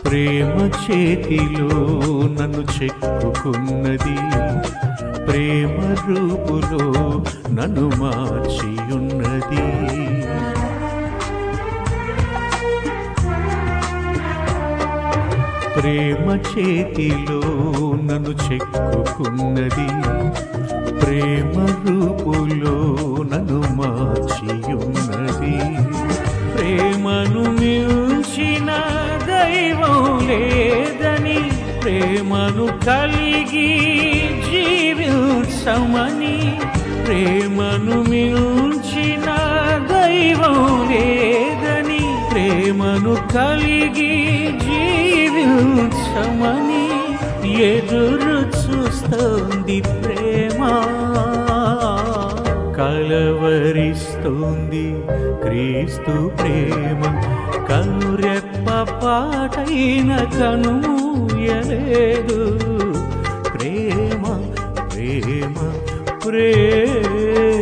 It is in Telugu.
ప్రేమ చేతిలో నన్ను చెక్కుకున్నది, ప్రేమ రూపులో నన్ను మార్చి ఉన్నది. ప్రేమ చేతిలో నన్ను చెక్కుకున్నది, ప్రేమ రూపులో నన్ను మార్చి ఉన్నది. ప్రేమను మించిన దైవం లేదని, ప్రేమను కలిగి జీవించమని, ప్రేమను మించిన దైవం లేదని, ప్రేమను కలిగి జీవించమని ఎదురు చూస్తోంది ప్రేమ. కలవరిస్తోంది క్రీస్తు ప్రేమ, కనురెప్ప పాటైన కనుమూయలేదు. ప్రేమ ప్రేమ ప్రేమ.